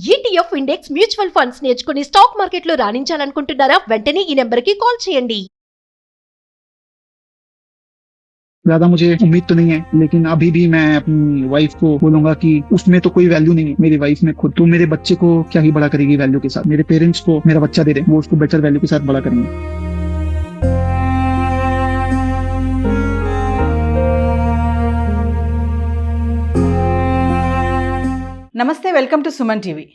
ETF index mutual funds నేర్చుకుని stock మార్కెట్లో రాణించాలనుకుంటున్నారా? వెంటనే ఈ నెంబర్కి కాల్ చేయండి. ज्यादा मुझे उम्मीद तो नहीं है, लेकिन अभी भी मैं अपनी वाइफ को बोलूंगा कि उसमें तो कोई वैल्यू नहीं है, मेरी वाइफ में खुद। तो मेरे बच्चे को क्या ही बड़ा करेगी वैल्यू के साथ, मेरे पेरेंट्स को मेरा बच्चा दे रहे हैं, वो उसको बेटर वैल्यू के साथ बड़ा करेंगे। నమస్తే, వెల్కమ్ టు సుమన్ టీవీ.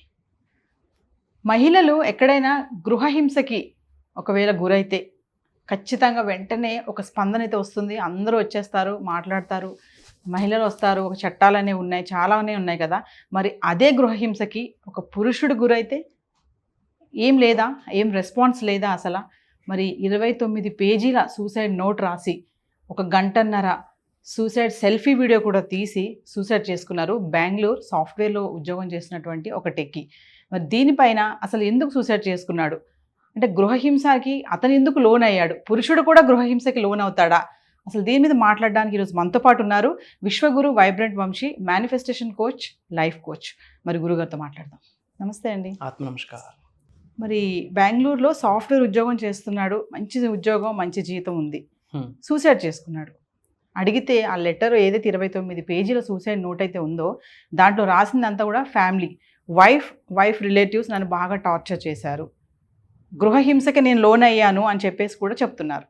మహిళలు ఎక్కడైనా గృహహింసకి ఒకవేళ గురైతే ఖచ్చితంగా వెంటనే ఒక స్పందన అయితే వస్తుంది. అందరూ వచ్చేస్తారు, మాట్లాడతారు, మహిళలు వస్తారు, ఒక చట్టాలనే ఉన్నాయి, చాలానే ఉన్నాయి కదా. మరి అదే గృహహింసకి ఒక పురుషుడు గురైతే ఏం లేదా, ఏం రెస్పాన్స్ లేదా అసలు? మరి 29 పేజీల సూసైడ్ నోట్ రాసి 1 గంటన్నర సూసైడ్ సెల్ఫీ వీడియో కూడా తీసి సూసైడ్ చేసుకున్నారు బెంగళూరు సాఫ్ట్వేర్లో ఉద్యోగం చేసినటువంటి ఒక టెక్కీ. మరి దీనిపైన అసలు ఎందుకు సూసైడ్ చేసుకున్నాడు, అంటే గృహహింసకి అతను ఎందుకు లోన్ అయ్యాడు, పురుషుడు కూడా గృహహింసకి లోన్ అవుతాడా, అసలు దీని మీద మాట్లాడడానికి ఈరోజు మనతో పాటు ఉన్నారు విశ్వగురు vibrant Vamshi, manifestation coach, life coach. మరి గురుగారితో మాట్లాడదాం. నమస్తే అండి. ఆత్మ నమస్కారం. మరి బెంగళూరులో సాఫ్ట్వేర్ ఉద్యోగం చేస్తున్నాడు, మంచి ఉద్యోగం, మంచి జీతం ఉంది, సూసైడ్ చేసుకున్నాడు. అడిగితే ఆ లెటర్ ఏదైతే 29 పేజీల సూసైడ్ నోట్ అయితే ఉందో దాంట్లో రాసిందంతా కూడా ఫ్యామిలీ, వైఫ్ రిలేటివ్స్ నన్ను బాగా టార్చర్ చేశారు, గృహహింసకి నేను లోన్ అయ్యాను అని చెప్పేసి కూడా చెప్తున్నారు.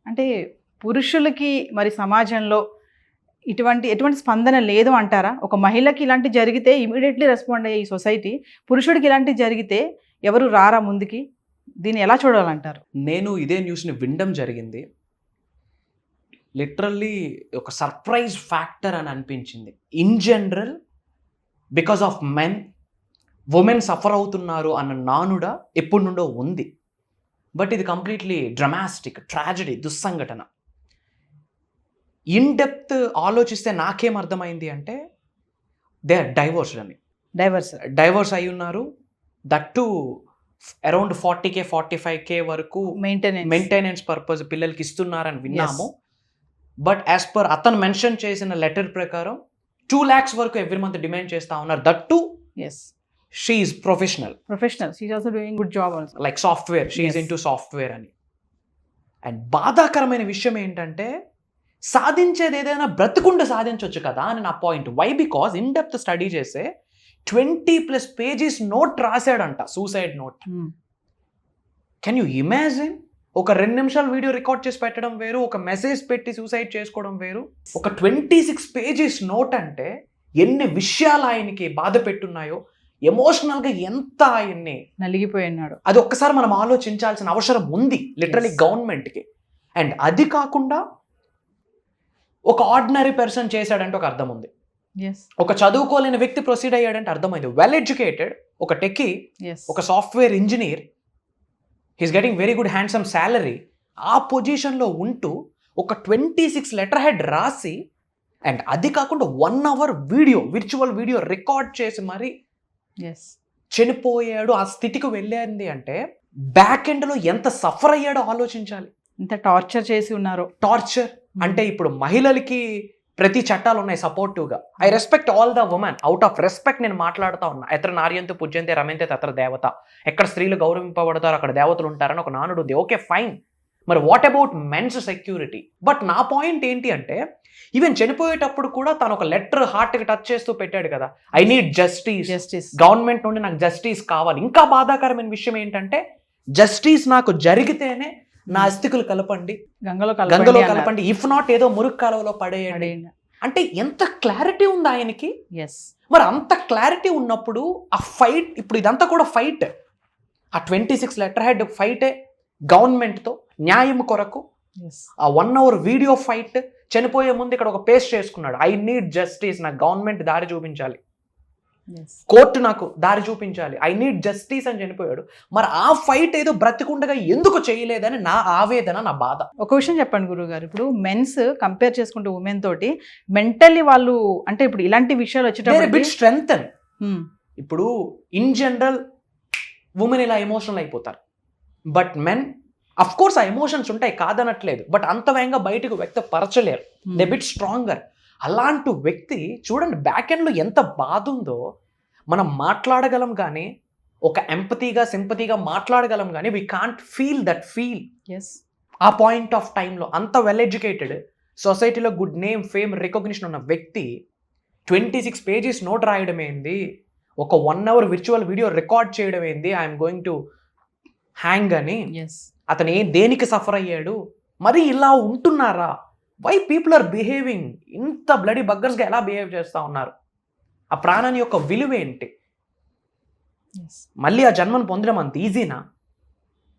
అంటే పురుషులకి మరి సమాజంలో ఎటువంటి స్పందన లేదు అంటారా? ఒక మహిళకి ఇలాంటి జరిగితే ఇమీడియట్లీ రెస్పాండ్ అయ్యే ఈ సొసైటీ, పురుషుడికి ఇలాంటి జరిగితే ఎవరు రారా ముందుకి? దీన్ని ఎలా చూడాలంటారు? నేను ఇదే న్యూస్ని వినడం జరిగింది. లిటరల్లీ ఒక సర్ప్రైజ్ ఫ్యాక్టర్ అని అనిపించింది. In general because of men, women suffer అవుతున్నారు అన్న నానుడ ఎప్పటి నుండో ఉంది. బట్ ఇది కంప్లీట్లీ డ్రమాస్టిక్ ట్రాజడీ, దుస్సంఘటన. ఇన్ డెప్త్ ఆలోచిస్తే నాకేం అర్థమైంది అంటే దే ఆర్ డైవోర్స్డ్ అని. డైవర్స్ అయి ఉన్నారు. That to around 40K 45K వరకు మెయింటెనెన్స్ పర్పస్ పిల్లలకి ఇస్తున్నారని విన్నాము. బట్ యాజ్ పర్ అతను మెన్షన్ చేసిన లెటర్ ప్రకారం 2 lakhs వరకు ఎవ్రీ మంత్ డిమాండ్ చేస్తా ఉన్నారు. That to she is professional, she is also doing good job also, like software, she is into software అని. అండ్ బాధాకరమైన విషయం ఏంటంటే సాధించేది ఏదైనా బ్రతుకుండ సాధించవచ్చు కదా అని నా point. Why? Because in depth study చేస్తే 20+ పేజెస్ నోట్ రాశాడంట, suicide note. Can you imagine? ఒక 2 నిమిషాల వీడియో రికార్డ్ చేసి పెట్టడం వేరు, ఒక మెసేజ్ పెట్టి సూసైడ్ చేసుకోవడం వేరు. ఒక 26 పేజెస్ నోట్ అంటే ఎన్ని విషయాలు ఆయనకి బాధ పెట్టున్నాయో, ఎమోషనల్గా ఎంత ఆయన్ని నలిగిపోయినాడు, అది ఒక్కసారి మనం ఆలోచించాల్సిన అవసరం ఉంది లిటరలీ గవర్నమెంట్కి. అండ్ అది కాకుండా ఒక ఆర్డినరీ పర్సన్ చేశాడంటే ఒక అర్థం ఉంది, ఒక చదువుకోలేని వ్యక్తి ప్రొసీడ్ అయ్యాడంటే అర్థమైంది. వెల్ ఎడ్యుకేటెడ్ ఒక టెక్కీ, ఒక software engineer, he's getting very good handsome salary. ఆ పొజిషన్లో ఉంటూ ఒక 26 లెటర్ హెడ్ రాసి, అండ్ అది కాకుండా 1 hour video, virtual video record చేసి మరి చనిపోయాడు. ఆ స్థితికి వెళ్ళేది అంటే బ్యాక్ ఎండ్లో ఎంత సఫర్ అయ్యాడో ఆలోచించాలి. ఎంత టార్చర్ చేసి ఉన్నారో. టార్చర్ అంటే ఇప్పుడు మహిళలకి ప్రతి చట్టాలు ఉన్నాయి సపోర్టివ్గా. I respect all the women, out of respect నేను మాట్లాడుతూ ఉన్నా. ఎత్ర నార్యంతో పూజ్యంతే రమ్యంతే తత్ర దేవత, ఎక్కడ స్త్రీలు గౌరవింపబడతారో అక్కడ దేవతలు ఉంటారని ఒక నానుడు ఉంది. ఓకే ఫైన్, మరి what about men's security? But నా పాయింట్ ఏంటి అంటే ఈవెన్ చనిపోయేటప్పుడు కూడా తను ఒక లెటర్ హార్ట్కి టచ్ చేస్తూ పెట్టాడు కదా, ఐ నీడ్ జస్టిస్, గవర్నమెంట్ నుండి నాకు జస్టిస్ కావాలి. ఇంకా బాధాకరమైన విషయం ఏంటంటే జస్టిస్ నాకు జరిగితేనే నా అస్థికులు కలపండి, గంగలో కలపండి, ఇఫ్ నాట్ ఏదో మురుగు కాలువలో పడేయండి. అంటే ఎంత క్లారిటీ ఉంది ఆయనకి. మరి అంత క్లారిటీ ఉన్నప్పుడు ఆ ఫైట్, ఇప్పుడు ఇదంతా కూడా ఫైట్, ఆ 26 లెటర్ హెడ్ ఫైటే గవర్నమెంట్తో న్యాయం కొరకు. ఆ 1 hour వీడియో ఫైట్, చనిపోయే ముందు ఇక్కడ ఒక పేస్ట్ చేసుకున్నాడు, ఐ నీడ్ జస్టిస్, నాకు గవర్నమెంట్ దారి చూపించాలి, కోర్టు నాకు దారి చూపించాలి, ఐ నీడ్ జస్టిస్ అని చనిపోయాడు. మరి ఆ ఫైట్ ఏదో బ్రతికుండగా ఎందుకు చేయలేదని నా ఆవేదన, నా బాధ. ఒక విషయం చెప్పండి గురువు గారు, ఇప్పుడు మెన్స్ కంపేర్ చేసుకుంటే ఉమెన్ తోటి మెంటల్లీ వాళ్ళు, అంటే ఇప్పుడు ఇలాంటి విషయాలు వచ్చేటప్పుడు స్ట్రెంగ్త్. ఇప్పుడు ఇన్ జనరల్ ఉమెన్ ఇలా ఎమోషనల్ అయిపోతారు, బట్ మెన్ అఫ్ కోర్స్ ఆ ఎమోషన్స్ ఉంటాయి కాదనట్లేదు, బట్ అంత వేగంగా బయటకు వ్యక్తపరచలేరు. They bit stronger. అలాంటి వ్యక్తి చూడండి బ్యాక్ ఎండ్లో ఎంత బాధ ఉందో. మనం మాట్లాడగలం కానీ ఒక ఎంపతీగా సింపతీగా మాట్లాడగలం కానీ we can't feel that feel as ఆ పాయింట్ ఆఫ్ టైంలో. అంత వెల్ ఎడ్యుకేటెడ్, సొసైటీలో గుడ్ నేమ్, ఫేమ్, రికగ్నిషన్ ఉన్న వ్యక్తి 26 pages నోట్ రాయడం ఏంది, ఒక 1 hour విర్చువల్ వీడియో రికార్డ్ చేయడం ఏంది, ఐఎమ్ గోయింగ్ టు హ్యాంగ్ అని. ఎస్ అతను దేనికి సఫర్ అయ్యాడు? మరి ఇలా ఉంటున్నారా? వై పీపుల్ ఆర్ బిహేవింగ్ ఇంత బ్లడీ బగ్గర్స్గా ఎలా బిహేవ్ చేస్తూ ఉన్నారు? ఆ ప్రాణాన్ని యొక్క విలువ ఏంటి? ఎస్ మళ్ళీ ఆ జన్మను పొందడం అంత ఈజీనా?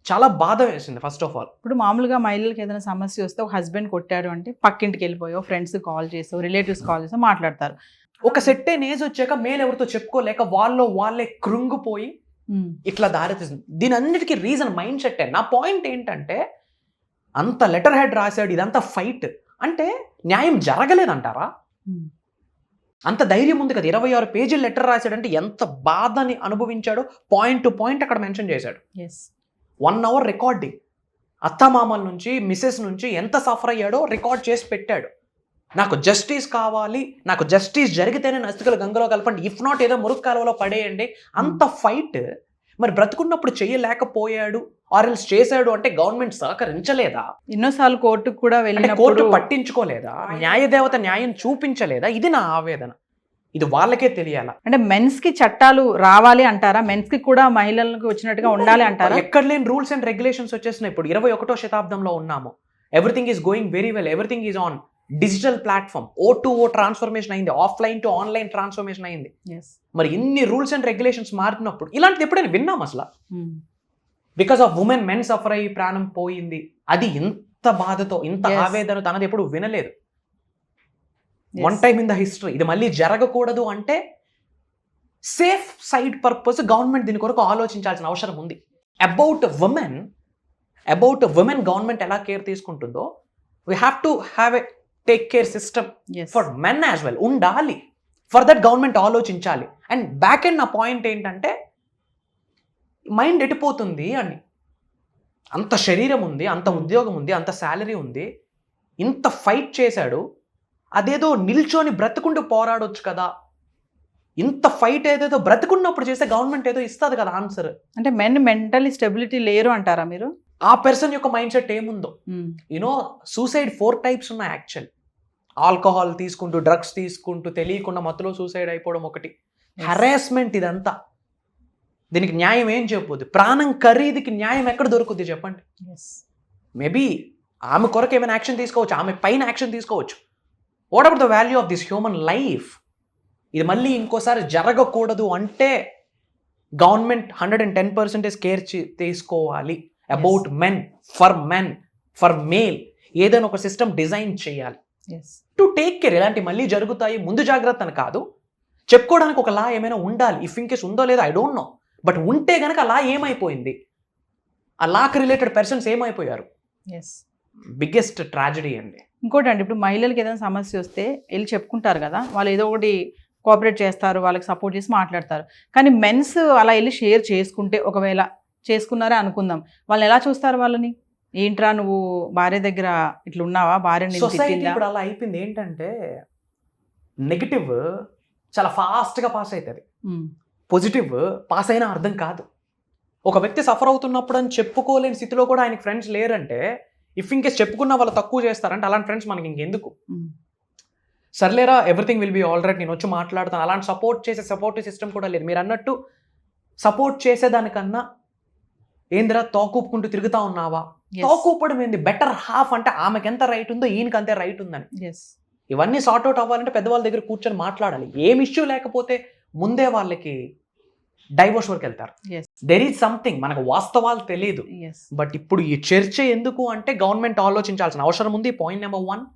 చాలా బాధ వేసింది ఫస్ట్ ఆఫ్ ఆల్. ఇప్పుడు మామూలుగా మహిళలకు ఏదైనా సమస్య వస్తే ఒక హస్బెండ్ కొట్టాడు అంటే పక్కింటికి వెళ్ళిపోయో, ఫ్రెండ్స్ కాల్ చేసో, రిలేటివ్స్ కాల్ చేసో మాట్లాడతారు. ఒక సెట్ అయిన ఏజ్ వచ్చాక మేలు ఎవరితో చెప్పుకోలేక వాళ్ళే కృంగిపోయి ఇట్లా దారితీస్తుంది. దీని అన్నిటికీ రీజన్ మైండ్ సెట్. నా పాయింట్ ఏంటంటే, అంత లెటర్ హెడ్ రాశాడు, ఇదంతా ఫైట్ అంటే న్యాయం జరగలేదంటారా? అంత ధైర్యం ఉంది కదా, 26 pages లెటర్ రాశాడంటే ఎంత బాధని అనుభవించాడో పాయింట్ టు పాయింట్ అక్కడ మెన్షన్ చేశాడు. ఎస్ 1 hour రికార్డింగ్, అత్తమామల నుంచి మిస్సెస్ నుంచి ఎంత సఫర్ అయ్యాడో రికార్డ్ చేసి పెట్టాడు. నాకు జస్టిస్ కావాలి, నాకు జస్టిస్ జరిగితేనే నస్తుకలు గంగలో కలపండి, ఇఫ్ నాట్ ఏదో మురుగు కాలువలో పడేయండి. అంత ఫైట్ మరి బ్రతుకున్నప్పుడు చేయలేకపోయాడు, ఆర్ఎల్స్ చేశాడు అంటే గవర్నమెంట్ సహకరించలేదా? ఎన్నోసార్లు కోర్టుకు కూడా అంటే కోర్టు వెళ్ళినప్పుడు పట్టించుకోలేదా? న్యాయదేవత న్యాయం చూపించలేదా? ఇది నా ఆవేదన. ఇది వాళ్ళకే తెలియాలా. అంటే మెన్స్ కి చట్టాలు రావాలి అంటారా? మెన్స్ కి కూడా మహిళలకు వచ్చినట్టుగా ఉండాలి అంటారా? ఎక్కడ లేని రూల్స్ అండ్ రెగ్యులేషన్స్ వచ్చేసినాయి. ఇప్పుడు 21వ శతాబ్దంలో ఉన్నాము. Everything is going very well, everything is on digital platform. O2O transformation అయింది, ఆఫ్లైన్ టు ఆన్లైన్ ట్రాన్స్ఫర్మేషన్ అయింది. మరి ఇన్ని రూల్స్ అండ్ రెగ్యులేషన్స్ మారినప్పుడు ఇలాంటిది ఎప్పుడైనా విన్నాం అసలు? Because of women men suffer అయ్యి ప్రాణం పోయింది, అది ఇంత బాధతో ఇంత ఆవేదనతో అన్నది ఎప్పుడు వినలేదు. One time in the history. ఇది మళ్ళీ జరగకూడదు అంటే సేఫ్ సైడ్ పర్పస్ గవర్నమెంట్ దీని కొరకు ఆలోచించాల్సిన అవసరం ఉంది. అబౌట్ ఉమెన్ గవర్నమెంట్ ఎలా కేర్ తీసుకుంటుందో we have to have a take care system for men as well ఉండాలి. ఫర్ దట్ గవర్నమెంట్ ఆలోచించాలి. అండ్ బ్యాక్ ఎండ్ నా పాయింట్ ఏంటంటే, మైండ్ ఎట్టిపోతుంది అని. అంత శరీరం ఉంది, అంత ఉద్యోగం ఉంది, అంత శాలరీ ఉంది, ఇంత ఫైట్ చేశాడు, అదేదో నిల్చొని బ్రతుకుంటూ పోరాడొచ్చు కదా. ఇంత ఫైట్ ఏదేదో బ్రతుకున్నప్పుడు చేస్తే గవర్నమెంట్ ఏదో ఇస్తుంది కదా ఆన్సర్. అంటే మెన్ మెంటలీ స్టెబిలిటీ లేరు అంటారా మీరు? ఆ పర్సన్ యొక్క మైండ్ సెట్ ఏముందో. యూనో సూసైడ్ 4 types ఉన్నాయి యాక్చువల్. ఆల్కహాల్ తీసుకుంటూ, డ్రగ్స్ తీసుకుంటూ, తెలియకుండా మత్తులో సూసైడ్ అయిపోవడం ఒకటి. హెరాస్మెంట్ ఇదంతా. దీనికి న్యాయం ఏం చెప్పొద్దు. ప్రాణం ఖరీదుకి న్యాయం ఎక్కడ దొరుకుద్ది చెప్పండి? మేబీ ఆమె కొరకు ఏమైనా యాక్షన్ తీసుకోవచ్చు, ఆమె పైన యాక్షన్ తీసుకోవచ్చు. What about the value of this human life? ఇది మళ్ళీ ఇంకోసారి జరగకూడదు అంటే గవర్నమెంట్ 110% కేర్ తీసుకోవాలి అబౌట్ మెన్, ఫర్ మేల్. ఏదైనా ఒక సిస్టమ్ డిజైన్ చేయాలి టు టేక్ కేర్. ఇలాంటి మళ్ళీ జరుగుతాయి, ముందు జాగ్రత్త అని కాదు, చెప్పుకోవడానికి ఒక లా ఏమైనా ఉండాలి. ఇఫ్ ఇన్కేస్ ఉందో లేదో ఐ డోంట్ నో, బట్ ఉంటే గనక లా ఏమైపోయింది, ఆ లాకి రిలేటెడ్ పర్సన్స్ ఏమైపోయారు? బిగ్గెస్ట్ ట్రాజడీ అండి. ఇంకోటి అండి, ఇప్పుడు మహిళలకు ఏదైనా సమస్య వస్తే వెళ్ళి చెప్పుకుంటారు కదా, వాళ్ళు ఏదో ఒకటి కోఆపరేట్ చేస్తారు, వాళ్ళకి సపోర్ట్ చేసి మాట్లాడతారు. కానీ మెన్స్ అలా వెళ్ళి షేర్ చేసుకుంటే, ఒకవేళ చేసుకున్నారే అనుకుందాం, వాళ్ళని ఎలా చూస్తారు? వాళ్ళని ఏంట్రా నువ్వు భార్య దగ్గర ఇట్లా ఉన్నావా, భార్య సొసైటీ ఇప్పుడు అలా అయిపోయింది. ఏంటంటే నెగిటివ్ చాలా ఫాస్ట్గా పాస్ అవుతుంది, పాజిటివ్ పాస్ అయినా అర్థం కాదు. ఒక వ్యక్తి సఫర్ అవుతున్నప్పుడు అని చెప్పుకోలేని స్థితిలో కూడా ఆయనకి ఫ్రెండ్స్ లేరంటే, ఇఫ్ ఇన్కేస్ చెప్పుకున్న వాళ్ళు తక్కువ చేస్తారంటే అలాంటి ఫ్రెండ్స్ మనకి ఇంకెందుకు? సర్లేరా everything will be all right, నేను వచ్చి మాట్లాడతాను, అలాంటి సపోర్టివ్ సిస్టమ్ కూడా లేదు. మీరు అన్నట్టు సపోర్ట్ చేసేదానికన్నా ఏందిరా తోకూపుకుంటూ తిరుగుతా ఉన్నావా, తోకూపడం ఏంది? బెటర్ హాఫ్ అంటే ఆమెకి ఎంత రైట్ ఉందో ఈయనకి అంతే రైట్ ఉందని. ఇవన్నీ సార్ట్అవుట్ అవ్వాలంటే పెద్దవాళ్ళ దగ్గర కూర్చొని మాట్లాడాలి. ఏం ఇష్యూ లేకపోతే ముందే వాళ్ళకి డైవోర్స్ వరకు వెళ్తారు. దెర్ ఈజ్ సంథింగ్, మనకు వాస్తవాలు తెలియదు. బట్ ఇప్పుడు ఈ చర్చ ఎందుకు అంటే గవర్నమెంట్ ఆలోచించాల్సిన అవసరం ఉంది. Point number 1.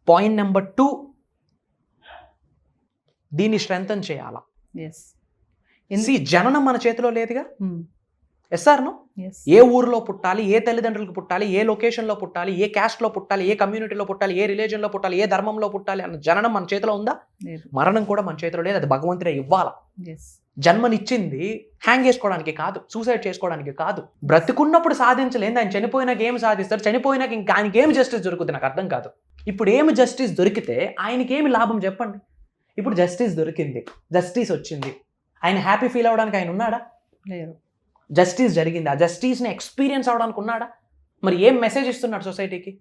పాయింట్ నెంబర్ 2, దీన్ని స్ట్రెంథన్ చేయాలా? జననం మన చేతిలో లేదుగా. ఎస్ఆర్నో ఏ ఊరిలో పుట్టాలి, ఏ తల్లిదండ్రులకు పుట్టాలి, ఏ లొకేషన్లో పుట్టాలి, ఏ క్యాస్ట్లో పుట్టాలి, ఏ కమ్యూనిటీలో పుట్టాలి, ఏ రిలీజన్లో పుట్టాలి, ఏ ధర్మంలో పుట్టాలి అన్న జననం మన చేతిలో ఉందా? మరణం కూడా మన చేతిలో లేదు, అది భగవంతుడే ఇవ్వాలా. జన్మనిచ్చింది హ్యాంగ్ చేసుకోవడానికి కాదు, సూసైడ్ చేసుకోవడానికి కాదు. బ్రతుకున్నప్పుడు సాధించలేదు, ఆయన చనిపోయినాక ఏం సాధిస్తారు? చనిపోయినాక ఇంకా ఆయనకి ఏమి జస్టిస్ దొరుకుతుంది? నాకు అర్థం కాదు. ఇప్పుడు ఏమి జస్టిస్ దొరికితే ఆయనకి ఏమి లాభం చెప్పండి? ఇప్పుడు జస్టిస్ దొరికింది, జస్టిస్ వచ్చింది, ఆయన హ్యాపీ ఫీల్ అవ్వడానికి ఆయన ఉన్నాడా? లేరు. జస్టిస్ జరిగింది, ఆ జస్టిస్ని ఎక్స్పీరియన్స్ అవడానికి ఉన్నాడా? మరి ఏం మెసేజ్ ఇస్తున్నాడు సొసైటీకి?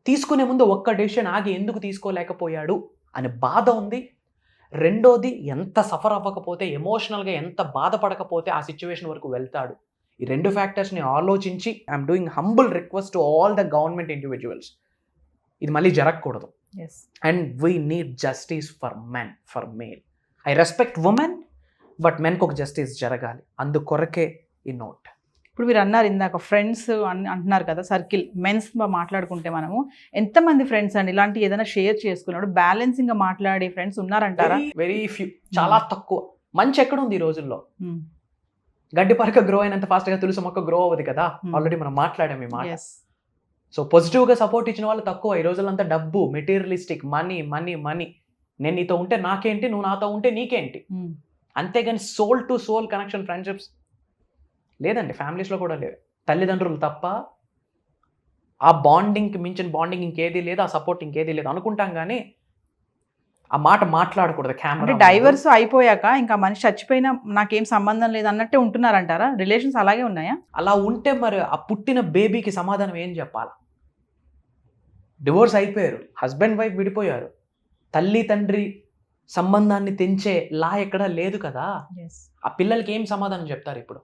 తీసుకునే ముందు ఒక్క డెసిషన్ ఆగి ఎందుకు తీసుకోలేకపోయాడు అనే బాధ ఉంది. రెండోది, ఎంత సఫర్ అవ్వకపోతే, ఎమోషనల్గా ఎంత బాధపడకపోతే ఆ సిచ్యువేషన్ వరకు వెళ్తాడు. ఈ రెండు ఫ్యాక్టర్స్ని ఆలోచించి I'm doing humble request to all the government individuals, ఇది మళ్ళీ జరగకూడదు. And we need justice for men, for male. I respect women, but మెన్కి ఒక జస్టిస్ జరగాలి. అందుకొరకే ఈ నోట్. ఇప్పుడు మీరు అన్నారు ఇందాక ఫ్రెండ్స్ అంటున్నారు కదా, సర్కిల్ మెన్స్ మాట్లాడుకుంటే మనము ఎంతమంది ఫ్రెండ్స్ అండి ఇలాంటి ఏదైనా షేర్ చేసుకున్నాడు బ్యాలెన్సింగ్ గా మాట్లాడే ఫ్రెండ్స్ ఉన్నారంటారా? వెరీ ఫ్యూ, చాలా తక్కువ. మంచి ఎక్కడ ఉంది ఈ రోజుల్లో? గడ్డి పరక గ్రో అయినంత ఫాస్ట్ గా తులసి మొక్క గ్రో అవ్వదు కదా. ఆల్రెడీ మనం మాట్లాడాం ఈ మాట. సో పాజిటివ్ గా సపోర్ట్ ఇచ్చిన వాళ్ళు తక్కువ. ఈ రోజులంతా డబ్బు, మెటీరియలిస్టిక్, మనీ మనీ మనీ. నేను నీతో ఉంటే నాకేంటి, నువ్వు నాతో ఉంటే నీకేంటి, అంతేగాని soul to soul connection, friendships లేదండి. ఫ్యామిలీస్లో కూడా లేదు. తల్లిదండ్రులు తప్ప ఆ బాండింగ్కి మించిన బాండింగ్ ఇంకేది లేదు, ఆ సపోర్ట్ ఇంకేది లేదు అనుకుంటాం. కానీ ఆ మాట మాట్లాడకూడదు కెమెరా. అంటే డైవర్స్ అయిపోయాక ఇంకా మనిషి చచ్చిపోయినా నాకేం సంబంధం లేదు అన్నట్టే ఉంటున్నారంటారా? రిలేషన్స్ అలాగే ఉన్నాయా? అలా ఉంటే మరి ఆ పుట్టిన బేబీకి సమాధానం ఏం చెప్పాలా? డివోర్స్ అయిపోయారు, హస్బెండ్ వైఫ్ విడిపోయారు, తల్లి తండ్రి సంబంధాన్ని తెంచే లా ఎక్కడా లేదు కదా. ఆ పిల్లలకి ఏం సమాధానం చెప్తారు? ఇప్పుడు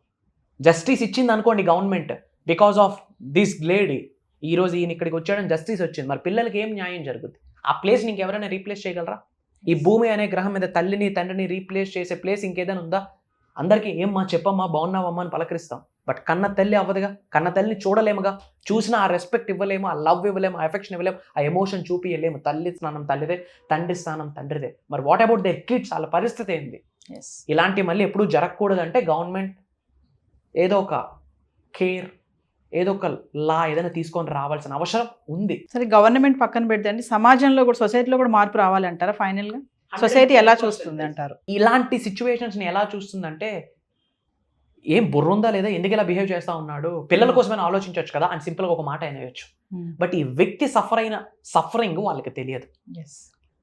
జస్టిస్ ఇచ్చింది అనుకోండి government, because of this lady, ఈరోజు ఈయన ఇక్కడికి వచ్చాడని జస్టిస్ వచ్చింది. మరి పిల్లలకి ఏం న్యాయం జరుగుతుంది? ఆ ప్లేస్ ఇంకెవరైనా రీప్లేస్ చేయగలరా? ఈ భూమి అనే గ్రహం మీద తల్లిని తండ్రిని రీప్లేస్ చేసే ప్లేస్ ఇంకేదైనా ఉందా? అందరికీ ఏమ్మా చెప్పమ్మా బాగున్నావమ్మా అని పలకరిస్తాం, బట్ కన్న తల్లి అవ్వదుగా. కన్న తల్లిని చూడలేముగా, చూసినా ఆ రెస్పెక్ట్ ఇవ్వలేము, ఆ లవ్ ఇవ్వలేము, ఆ ఎఫెక్షన్ ఇవ్వలేము, ఆ ఎమోషన్ చూపించలేము. తల్లి స్థానం తల్లిదే, తండ్రి స్థానం తండ్రిదే. మరి వాట్ అబౌట్ దేర్ కిడ్స్? వాళ్ళ పరిస్థితి ఏంది? ఇలాంటి మళ్ళీ ఎప్పుడూ జరగకూడదు అంటే గవర్నమెంట్ ఏదో ఒక కేర్, ఏదో ఒక లా ఏదైనా తీసుకొని రావాల్సిన అవసరం ఉంది. సరే, గవర్నమెంట్ పక్కన పెడితే అండి సమాజంలో కూడా, సొసైటీలో కూడా మార్పు రావాలంటారా? ఫైనల్ గా సొసైటీ ఎలా చూస్తుంది అంటారు? ఇలాంటి సిచ్యువేషన్స్ ని ఎలా చూస్తుందంటే, ఏం బుర్ర ఉందా లేదా, ఎందుకు ఇలా బిహేవ్ చేస్తా ఉన్నాడు, పిల్లల కోసమైనా ఆలోచించవచ్చు కదా అని సింపుల్ గా ఒక మాట అనేయచ్చు. బట్ ఈ వ్యక్తి సఫరింగ్ వాళ్ళకి తెలియదు.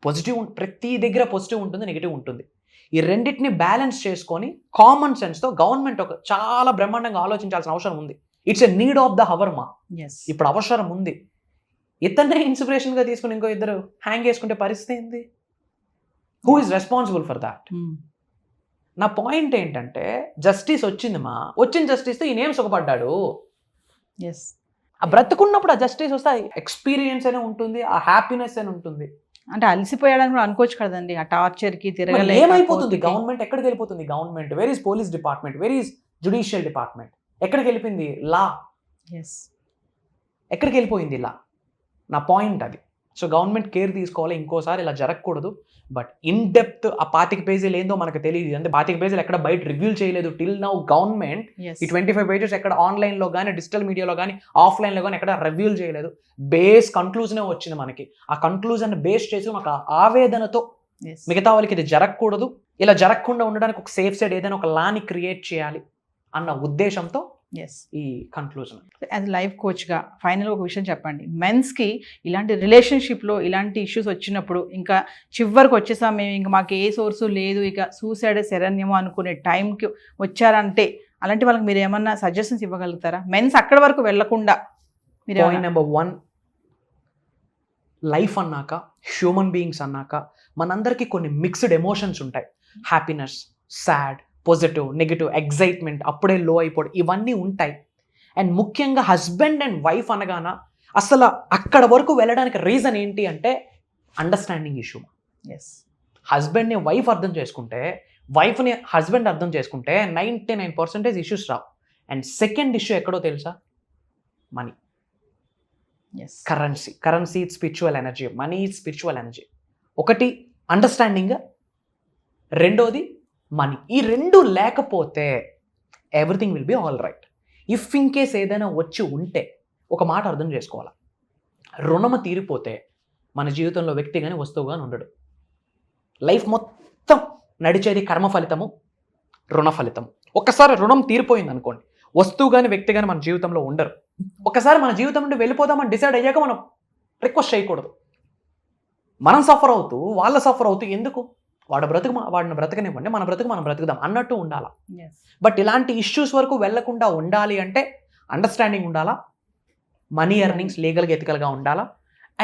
పాజిటివ్, ప్రతి దగ్గర పాజిటివ్ ఉంటుంది, నెగిటివ్ ఉంటుంది. ఈ రెండింటిని బ్యాలెన్స్ చేసుకొని కామన్ సెన్స్తో గవర్నమెంట్ ఒక చాలా బ్రహ్మాండంగా ఆలోచించాల్సిన అవసరం ఉంది. It's a need of the hour మా. ఇప్పుడు అవసరం ఉంది. ఇతన్నే ఇన్స్పిరేషన్గా తీసుకుని ఇంకో ఇద్దరు హ్యాంగ్ చేసుకుంటే పరిస్థితి ఏంది? Who is responsible for that? నా పాయింట్ ఏంటంటే, జస్టిస్ వచ్చింది మా, వచ్చిన జస్టిస్తో ఈయనేం సుఖపడ్డాడు? ఆ బ్రతుకున్నప్పుడు ఆ జస్టిస్ వస్తే ఎక్స్పీరియన్స్ అనే ఉంటుంది, ఆ హ్యాపీనెస్ అని ఉంటుంది. అంటే అలసిపోయాడని కూడా అనుకోవచ్చు కదండి, ఆ టార్చర్ కి తిరగలే. ఏమైపోతుంది గవర్నమెంట్? ఎక్కడికి వెళ్ళిపోతుంది government? Where is police department? Where is judicial department? ఎక్కడికి వెళ్ళిపోయింది లా? ఎక్కడికి వెళ్ళిపోయింది లా? నా పాయింట్ అది. సో గవర్నమెంట్ కేర్ తీసుకోవాలి, ఇంకోసారి ఇలా జరగకూడదు. బట్ ఇన్ డెప్త్ ఆ 25 పేజీలు ఏందో మనకు తెలియదు. అంటే 25 పేజీలు ఎక్కడ బయట రివ్యూ చేయలేదు టిల్ నౌ గవర్నమెంట్. ఈ 25 పేజెస్ ఎక్కడ ఆన్లైన్లో కానీ, డిజిటల్ మీడియాలో కానీ, ఆఫ్లైన్లో కానీ ఎక్కడ రివ్యూలు చేయలేదు. బేస్ కన్క్లూజనే వచ్చింది మనకి. ఆ కన్క్లూజన్ బేస్ చేసి ఒక ఆవేదనతో మిగతా వాళ్ళకి ఇది జరగకూడదు, ఇలా జరగకుండా ఉండడానికి ఒక సేఫ్ సైడ్ ఏదైనా ఒక లాని క్రియేట్ చేయాలి అన్న ఉద్దేశంతో ఈ కన్క్లూజన్. యాజ్ లైఫ్ కోచ్గా ఫైనల్గా ఒక విషయం చెప్పండి. మెన్స్కి ఇలాంటి రిలేషన్షిప్లో ఇలాంటి ఇష్యూస్ వచ్చినప్పుడు ఇంకా చివరికి వచ్చేసాం మేము, ఇంకా మాకు ఏ సోర్సు లేదు, ఇక సూసైడ్ శరణ్యము అనుకునే టైంకి వచ్చారంటే అలాంటి వాళ్ళకి మీరు ఏమన్నా సజెషన్స్ ఇవ్వగలుగుతారా? మెన్స్ అక్కడి వరకు వెళ్లకుండా మీరు. పాయింట్ నెంబర్ 1, లైఫ్ అన్నాక, హ్యూమన్ బీయింగ్స్ అన్నాక మనందరికీ కొన్ని మిక్స్డ్ ఎమోషన్స్ ఉంటాయి. Happiness, sad, positive, negative, excitement, అప్పుడే లో అయిపోవడం, ఇవన్నీ ఉంటాయి. అండ్ ముఖ్యంగా హస్బెండ్ అండ్ వైఫ్ అనగాన అసలు అక్కడ వరకు వెళ్ళడానికి రీజన్ ఏంటి అంటే అండర్స్టాండింగ్ ఇష్యూ. హస్బెండ్ని వైఫ్ అర్థం చేసుకుంటే, వైఫ్ని హస్బెండ్ అర్థం చేసుకుంటే 99% issues Rao. And second issue ఎక్కడో తెలుసా? Money. Currency it spiritual energy, money it spiritual energy. ఒకటి అండర్స్టాండింగ్, రెండోది మనీ. ఈ రెండు లేకపోతే everything will be all right. If in case ఏదైనా వచ్చి ఉంటే ఒక మాట అర్థం చేసుకోవాలి, రుణము తీరిపోతే మన జీవితంలో వ్యక్తి కానీ వస్తువు కానీ ఉండడు. లైఫ్ మొత్తం నడిచేది కర్మ ఫలితము, రుణ ఫలితము. ఒక్కసారి రుణం తీరిపోయింది అనుకోండి, వస్తువు కానీ వ్యక్తి కానీ మన జీవితంలో ఉండరు. ఒకసారి మన జీవితం నుండి వెళ్ళిపోదామని డిసైడ్ అయ్యాక మనం రిక్వెస్ట్ చేయకూడదు. మనం సఫర్ అవుతూ వాళ్ళ సఫర్ అవుతూ ఎందుకు? వాడిని బ్రతకనివ్వండి, మన బ్రతుకు మనం బ్రతుకుదాం అన్నట్టు ఉండాలా. Yes. బట్ ఇలాంటి ఇష్యూస్ వరకు వెళ్లకుండా ఉండాలి అంటే అండర్స్టాండింగ్ ఉండాలా, మనీ ఎర్నింగ్స్ లీగల్గా ఎథికల్గా ఉండాలా.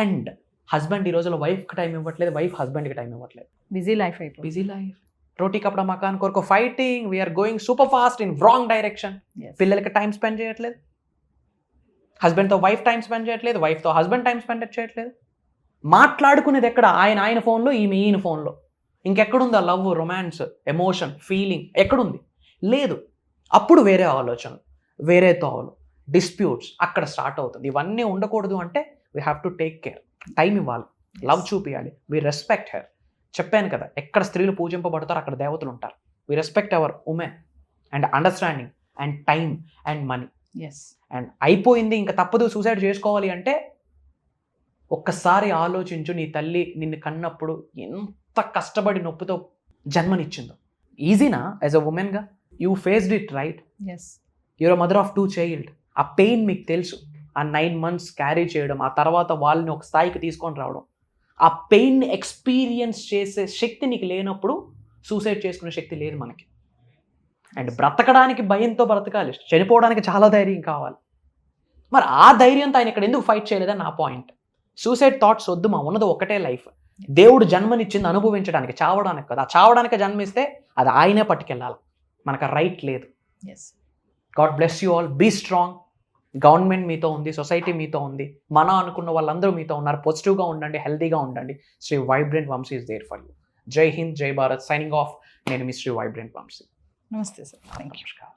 అండ్ హస్బెండ్ ఈ రోజుల్లో వైఫ్కి టైం ఇవ్వట్లేదు, వైఫ్ హస్బెండ్కి టైం ఇవ్వట్లేదు. బిజీ లైఫ్ అయిపోయింది. బిజీ లైఫ్, రోటీ కపడా మకాన్ కొరకు fighting, we're going super fast in wrong direction. Yes. పిల్లలకి టైం స్పెండ్ చేయట్లేదు, హస్బెండ్తో వైఫ్ టైం స్పెండ్ చేయట్లేదు, వైఫ్తో హస్బెండ్ టైం స్పెండ్ చేయట్లేదు. మాట్లాడుకునేది ఎక్కడ? ఆయన ఫోన్లో, ఈయన ఫోన్లో. ఇంకెక్కడుంది ఆ లవ్, రొమాన్స్, ఎమోషన్, ఫీలింగ్ ఎక్కడుంది? లేదు. అప్పుడు వేరే ఆలోచనలు, వేరే తోవలు, డిస్ప్యూట్స్ అక్కడ స్టార్ట్ అవుతుంది. ఇవన్నీ ఉండకూడదు అంటే we have to take care, time ఇవ్వాలి, లవ్ చూపించాలి. We respect her. చెప్పాను కదా, ఎక్కడ స్త్రీలు పూజింపబడతారో అక్కడ దేవతలు ఉంటారు. We respect our women and understanding and time and money. Yes. And అయిపోయింది, ఇంకా తప్పదు సూసైడ్ చేసుకోవాలి అంటే ఒక్కసారి ఆలోచించు, నీ తల్లి నిన్ను కన్నప్పుడు ఎంత కష్టపడి నొప్పితో జన్మనిచ్చిందో. ఈజీనా యాజ్ అ ఉమెన్గా? You faced it right. Yes. Your mother of 2 child. ఆ పెయిన్ మీకు తెలుసు. ఆ 9 months క్యారీ చేయడం, ఆ తర్వాత వాళ్ళని ఒక స్థాయికి తీసుకొని రావడం, ఆ పెయిన్ని ఎక్స్పీరియన్స్ చేసే శక్తి నీకు లేనప్పుడు సూసైడ్ చేసుకునే శక్తి లేదు మనకి. అండ్ బ్రతకడానికి భయంతో బ్రతకాలి, చనిపోవడానికి చాలా ధైర్యం కావాలి. మరి ఆ ధైర్యంతో ఆయన ఇక్కడ ఎందుకు ఫైట్ చేయలేదని నా పాయింట్. సూసైడ్ థాట్స్ వద్దు, మా ఉన్నది ఒకటే లైఫ్. దేవుడు జన్మనిచ్చింది అనుభవించడానికి, చావడానికి కదా. ఆ చావడానికి జన్మిస్తే అది ఆయనే పట్టుకెళ్ళాలి, మనకు రైట్ లేదు. Yes. God bless you all, be strong. Government మీతో ఉంది, సొసైటీ మీతో ఉంది, మన అనుకున్న వాళ్ళందరూ మీతో ఉన్నారు. పాజిటివ్గా ఉండండి, హెల్తీగా ఉండండి. Shri vibrant Vamshi is there for you. జై హింద్, జై భారత్. Signing off. నేను మీ శ్రీ వైబ్రెంట్ వంశీ. నమస్తే సార్. Thank you. నమస్కారం.